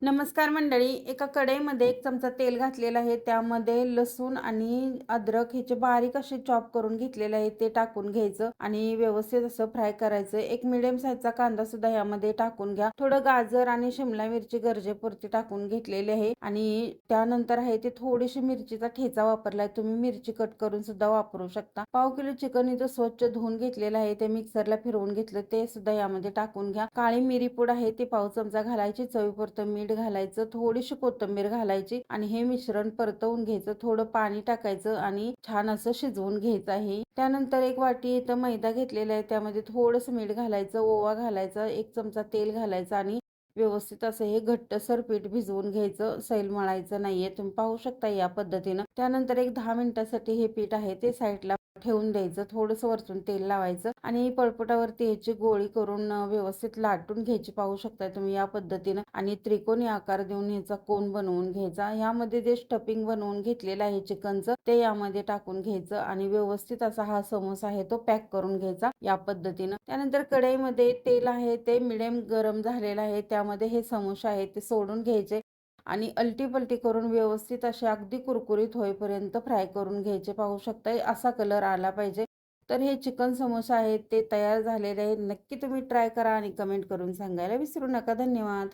नमस्कार मंडळी, एका कढईमध्ये 1 चमचा तेल घातलेलं आहे. त्यामध्ये लसूण आणि अद्रक ह्याचे बारीक असे चॉप करून घेतलेले आहे, ते टाकून घ्यायचं आणि व्यवस्थित असं फ्राय करायचं. एक मिडियम साईजचा कांदा सुद्धा यामध्ये टाकून घ्या. थोडं गाजर आणि शिमला मिरची गरजेपुरती टाकून घेतलेली आहे आणि त्यानंतर आहे ते थोडीशी मिरचीचा ठेचा वापरलाय. तुम्ही मिरची कट करून सुद्धा वापरू शकता. पाव किलो चिकन इथं स्वच्छ धुवून घेतलेलं आहे, ते मिक्सरला फिरवून घेतलं, ते सुद्धा यामध्ये टाकून घ्या. काळी मिरी पूड आहे ती पाव चमचा घालायची, चवीपुरतं मीठ घालायचं, थोडीशी कोथिंबीर घालायची आणि हे मिश्रण परतवून घ्यायचं. थोडं पाणी टाकायचं आणि छान असं शिजवून घ्यायचं आहे. त्यानंतर एक वाटी इथं मैदा घेतलेला आहे, त्यामध्ये थोडंसं मीठ घालायचं, ओवा घालायचा, 1 चमचा तेल घालायचं आणि व्यवस्थित असं हे घट्टसर पीठ भिजवून घ्यायचं. सैल मळायचं नाहीये. तुम्ही पाहू शकता या पद्धतीनं. त्यानंतर एक 10 मिनिटासाठी हे पीठ आहे ते साईडला ठेवून द्यायचं. थोडंसं वरतून तेल लावायचं आणि पळपुटावरती ह्याची गोळी करून व्यवस्थित लाटून घ्यायची. पाहू शकता तुम्ही या पद्धतीनं आणि त्रिकोणी आकार देऊन ह्याचा कोन बनवून घ्यायचा. यामध्ये जे स्टफिंग बनवून घेतलेलं आहे चिकनचं, ते यामध्ये टाकून घ्यायचं आणि व्यवस्थित असा हा समोसा आहे तो पॅक करून घ्यायचा या पद्धतीनं. त्यानंतर कढईमध्ये तेल आहे ते मिडियम गरम झालेलं आहे, त्यामध्ये हे समोसे आहे ते सोडून घ्यायचे आणि अलटी-पलटी करून व्यवस्थित असे अगदी कुरकुरीत होईपर्यंत फ्राय करून घ्यायचे. पाहू शकता असा कलर आला पाहिजे. तर हे चिकन समोसा आहेत ते तयार झालेले आहेत. नक्की तुम्ही ट्राय करा आणि कमेंट करून सांगायला विसरू नका. धन्यवाद.